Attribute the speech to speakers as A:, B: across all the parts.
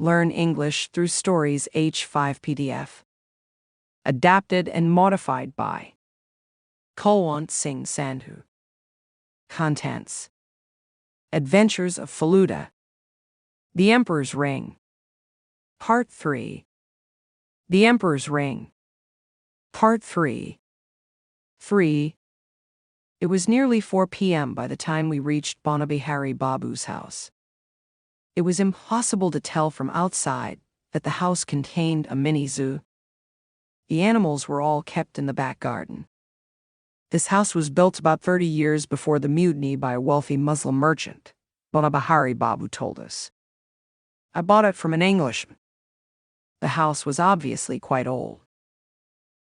A: Learn English through Stories H5 PDF. Adapted and modified by Kulwant Singh Sandhu. Contents: Adventures of Feluda. The Emperor's Ring. Part 3. The Emperor's Ring. Part 3. 3. It was nearly 4 p.m. by the time we reached Bonabihari Babu's house. It was impossible to tell from outside that the house contained a mini zoo. The animals were all kept in the back garden. This house was built about 30 years before the mutiny by a wealthy Muslim merchant, Bonabihari Babu told us. I bought it from an Englishman. The house was obviously quite old.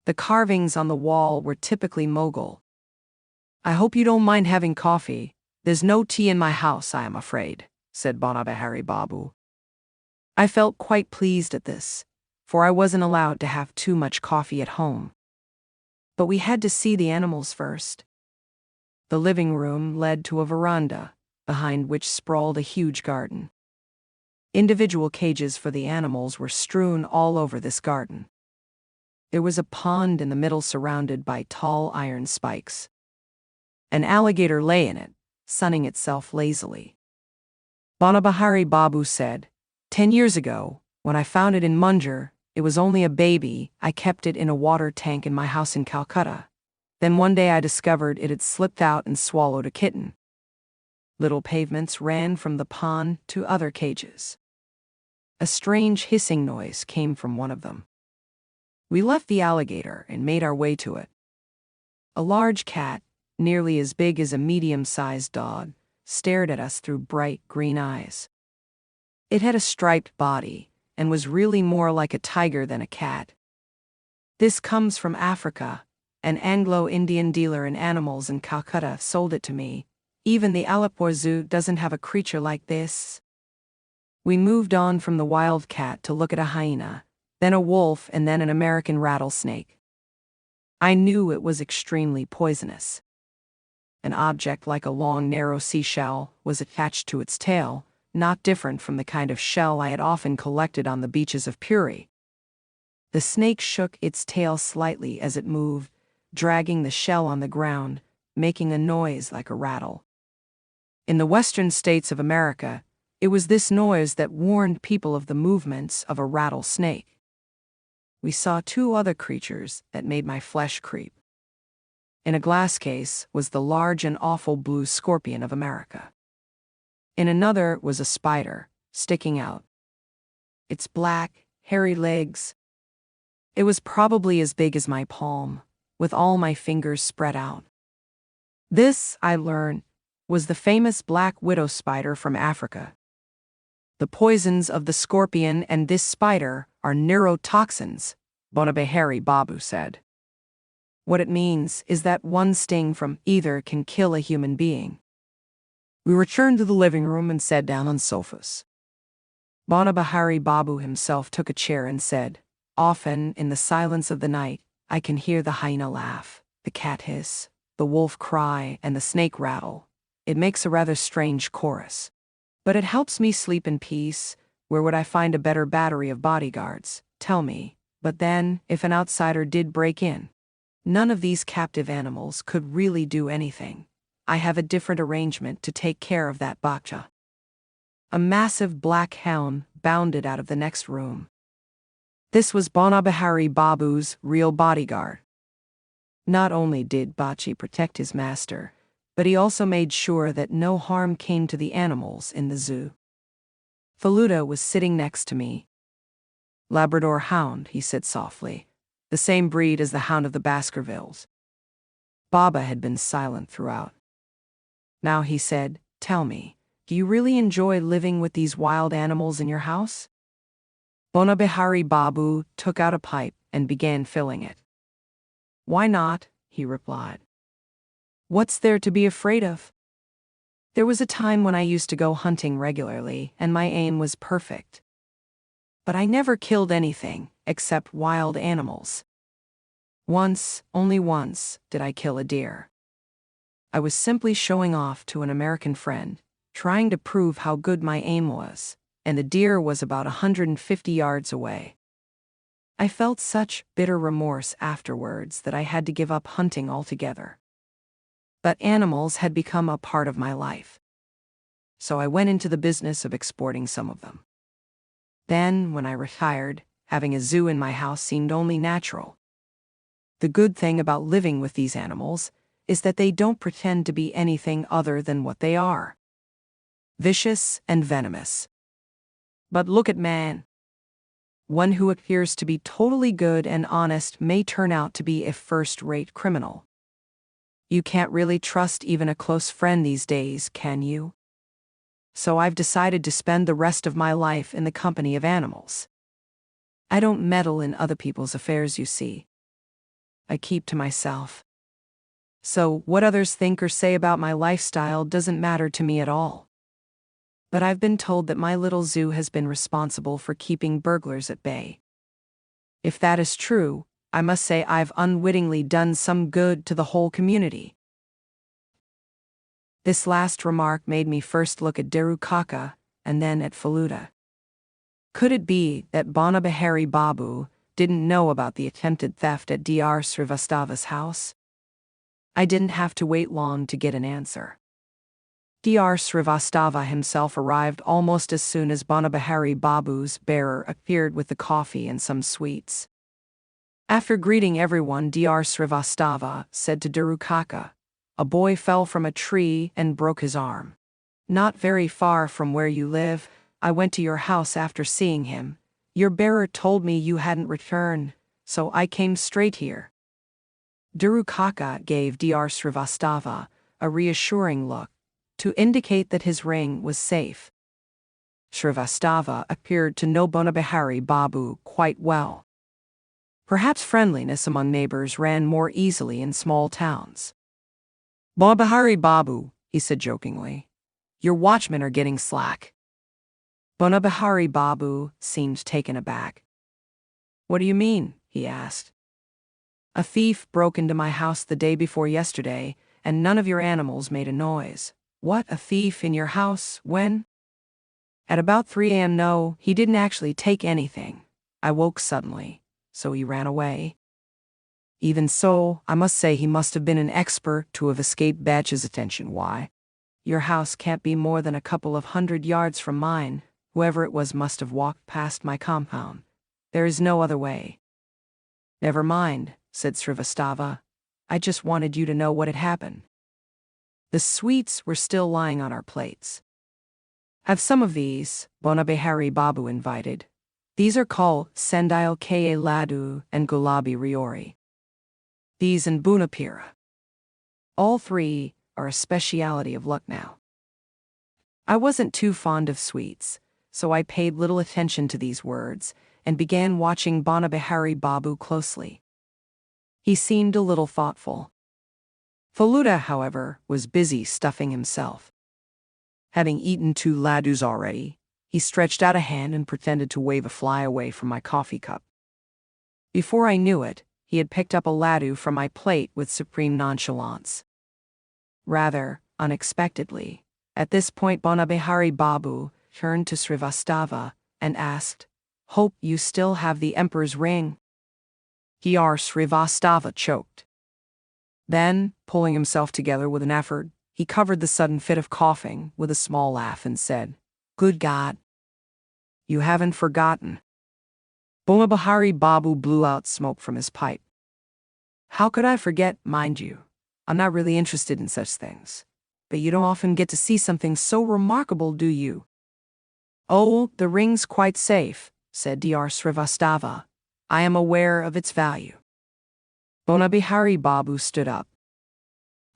A: The carvings on the wall were typically Mughal. I hope you don't mind having coffee. There's no tea in my house, I am afraid, said Bonabihari Babu. I felt quite pleased at this, for I wasn't allowed to have too much coffee at home. But we had to see the animals first. The living room led to a veranda, behind which sprawled a huge garden. Individual cages for the animals were strewn all over this garden. There was a pond in the middle surrounded by tall iron spikes. An alligator lay in it, sunning itself lazily. Bonabihari Babu said, 10 years ago, when I found it in Munjir, it was only a baby. I kept it in a water tank in my house in Calcutta. Then one day I discovered it had slipped out and swallowed a kitten. Little pavements ran from the pond to other cages. A strange hissing noise came from one of them. We left the alligator and made our way to it. A large cat, nearly as big as a medium-sized dog, stared at us through bright green eyes. It had a striped body and was really more like a tiger than a cat. This comes from Africa. An Anglo-Indian dealer in animals in Calcutta sold it to me. Even the Alipore Zoo doesn't have a creature like this. We moved on from the wild cat to look at a hyena, then a wolf, and then an American rattlesnake. I knew it was extremely poisonous. An object like a long, narrow seashell was attached to its tail, not different from the kind of shell I had often collected on the beaches of Puri. The snake shook its tail slightly as it moved, dragging the shell on the ground, making a noise like a rattle. In the western states of America, it was this noise that warned people of the movements of a rattlesnake. We saw 2 other creatures that made my flesh creep. In a glass case was the large and awful blue scorpion of America. In another was a spider, sticking out. Its black, hairy legs. It was probably as big as my palm, with all my fingers spread out. This, I learned, was the famous black widow spider from Africa. The poisons of the scorpion and this spider are neurotoxins, Bonabihari Babu said. What it means is that one sting from either can kill a human being. We returned to the living room and sat down on sofas. Bonabihari Babu himself took a chair and said, often, in the silence of the night, I can hear the hyena laugh, the cat hiss, the wolf cry, and the snake rattle. It makes a rather strange chorus. But it helps me sleep in peace. Where would I find a better battery of bodyguards? Tell me. But then, if an outsider did break in, none of these captive animals could really do anything. I have a different arrangement to take care of that bakcha. A massive black hound bounded out of the next room. This was Bonabihari Babu's real bodyguard. Not only did Bachi protect his master, but he also made sure that no harm came to the animals in the zoo. Feluda was sitting next to me. Labrador hound, he said softly, the same breed as the hound of the Baskervilles. Baba had been silent throughout. Now he said, tell me, do you really enjoy living with these wild animals in your house? Bonabihari Babu took out a pipe and began filling it. Why not? He replied. What's there to be afraid of? There was a time when I used to go hunting regularly, and my aim was perfect. But I never killed anything, except wild animals. Once, only once, did I kill a deer. I was simply showing off to an American friend, trying to prove how good my aim was, and the deer was about 150 yards away. I felt such bitter remorse afterwards that I had to give up hunting altogether. But animals had become a part of my life. So I went into the business of exporting some of them. Then, when I retired, having a zoo in my house seemed only natural. The good thing about living with these animals is that they don't pretend to be anything other than what they are: vicious and venomous. But look at man. One who appears to be totally good and honest may turn out to be a first-rate criminal. You can't really trust even a close friend these days, can you? So I've decided to spend the rest of my life in the company of animals. I don't meddle in other people's affairs, you see. I keep to myself. So what others think or say about my lifestyle doesn't matter to me at all. But I've been told that my little zoo has been responsible for keeping burglars at bay. If that is true, I must say I've unwittingly done some good to the whole community. This last remark made me first look at Derukaka and then at Faluda. Could it be that Bonabihari Babu didn't know about the attempted theft at Dr. Srivastava's house? I didn't have to wait long to get an answer. Dr. Srivastava himself arrived almost as soon as Bonabihari Babu's bearer appeared with the coffee and some sweets. After greeting everyone, Dr. Srivastava said to Derukaka, "A boy fell from a tree and broke his arm. Not very far from where you live. I went to your house after seeing him. Your bearer told me you hadn't returned, so I came straight here." Derukaka gave Dr. Srivastava a reassuring look to indicate that his ring was safe. Srivastava appeared to know Bonabihari Babu quite well. Perhaps friendliness among neighbors ran more easily in small towns. "Bonabihari Babu," he said jokingly, "your watchmen are getting slack." Bonabihari Babu seemed taken aback. "What do you mean?" he asked. "A thief broke into my house the day before yesterday, and none of your animals made a noise." "What, a thief in your house? When?" "At about 3 a.m. No, he didn't actually take anything. I woke suddenly, so he ran away." "Even so, I must say he must have been an expert to have escaped Batch's attention. Why? Your house can't be more than a couple of 100 yards from mine. Whoever it was must have walked past my compound. There is no other way." "Never mind," said Srivastava. "I just wanted you to know what had happened." The sweets were still lying on our plates. "Have some of these," Bonabihari Babu invited. "These are called Sendile Ka Ladu and Gulabi Riori. These and Bunapira. All three are a speciality of Lucknow." I wasn't too fond of sweets, so I paid little attention to these words and began watching Bonabihari Babu closely. He seemed a little thoughtful. Faluda, however, was busy stuffing himself. Having eaten 2 ladus already, he stretched out a hand and pretended to wave a fly away from my coffee cup. Before I knew it, he had picked up a ladu from my plate with supreme nonchalance. Rather unexpectedly, at this point Bonabihari Babu turned to Srivastava and asked, "Hope you still have the emperor's ring?" Dr. Srivastava choked. Then, pulling himself together with an effort, he covered the sudden fit of coughing with a small laugh and said, "Good God, you haven't forgotten." Bonabihari Babu blew out smoke from his pipe. "How could I forget, mind you? I'm not really interested in such things. But you don't often get to see something so remarkable, do you?" "Oh, the ring's quite safe," said Dr. Srivastava. "I am aware of its value." Bonabihari Babu stood up.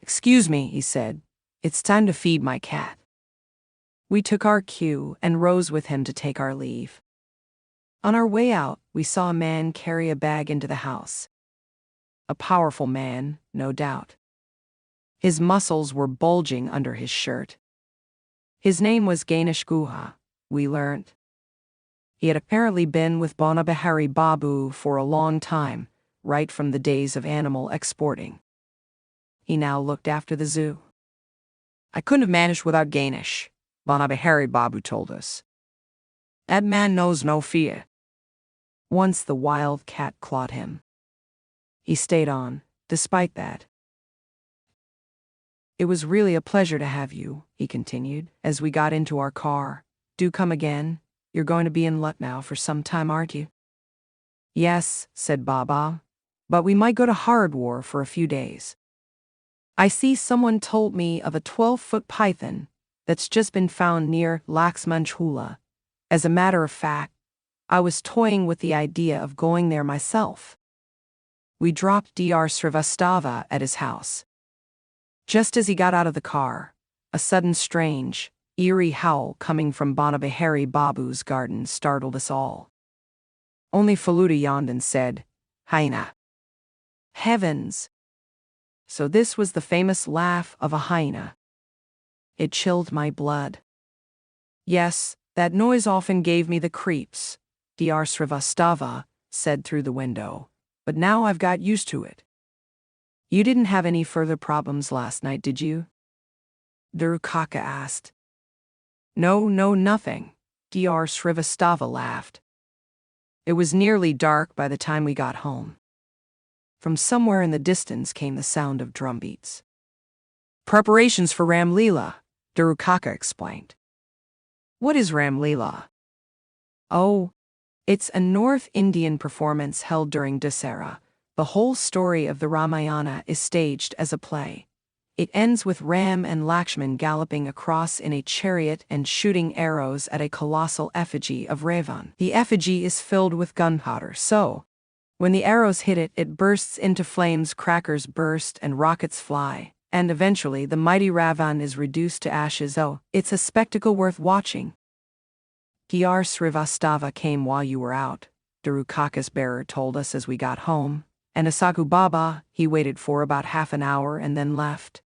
A: "Excuse me," he said. "It's time to feed my cat." We took our cue and rose with him to take our leave. On our way out, we saw a man carry a bag into the house. A powerful man, no doubt. His muscles were bulging under his shirt. His name was Ganesh Guha, we learnt. He had apparently been with Bonabihari Babu for a long time, right from the days of animal exporting. He now looked after the zoo. "I couldn't have managed without Ganesh," Bonabihari Babu told us. That man knows no fear. Once the wild cat clawed him. He stayed on, despite that. It was really a pleasure to have you, he continued, as we got into our car. Do come again. You're going to be in Lucknow for some time, aren't you? Yes, said Baba, but we might go to Hardwar for a few days. I see someone told me of a 12-foot python that's just been found near Laxmanjhula. As a matter of fact, I was toying with the idea of going there myself. We dropped Dr. Srivastava at his house. Just as he got out of the car, a sudden strange, eerie howl coming from Banabihari Babu's garden startled us all. Only Faluda yawned and said, "Hyena." Heavens! So this was the famous laugh of a hyena. It chilled my blood. Yes, that noise often gave me the creeps, Dr. Srivastava said through the window, but now I've got used to it. You didn't have any further problems last night, did you? Durukaka asked. No, nothing, Dr. Srivastava laughed. It was nearly dark by the time we got home. From somewhere in the distance came the sound of drumbeats. Preparations for Ram Leela, Durukaka explained. What is Ram Leela? Oh, it's a North Indian performance held during Dussehra. The whole story of the Ramayana is staged as a play. It ends with Ram and Lakshman galloping across in a chariot and shooting arrows at a colossal effigy of Ravan. The effigy is filled with gunpowder, so when the arrows hit it, it bursts into flames, crackers burst, and rockets fly, and eventually the mighty Ravan is reduced to ashes. Oh, it's a spectacle worth watching. Dr. Srivastava came while you were out, Durukaka's bearer told us as we got home, and a Sadhu Baba he waited for about half an hour and then left.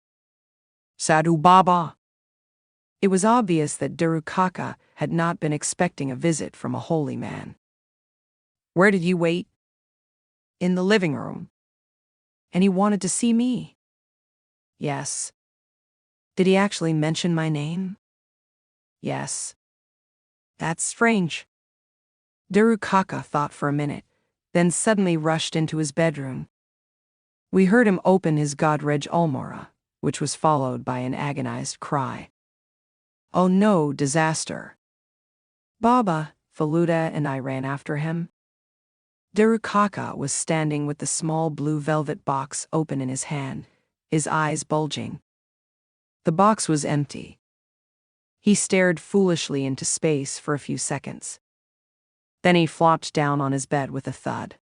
A: Sadhu Baba! It was obvious that Durukaka had not been expecting a visit from a holy man. Where did you wait? In the living room. And he wanted to see me? Yes. Did he actually mention my name? Yes. That's strange. Durukaka thought for a minute, then suddenly rushed into his bedroom. We heard him open his Godrej Almora, which was followed by an agonized cry. Oh no, disaster. Baba, Faluda, and I ran after him. Durukaka was standing with the small blue velvet box open in his hand, his eyes bulging. The box was empty. He stared foolishly into space for a few seconds. Then he flopped down on his bed with a thud.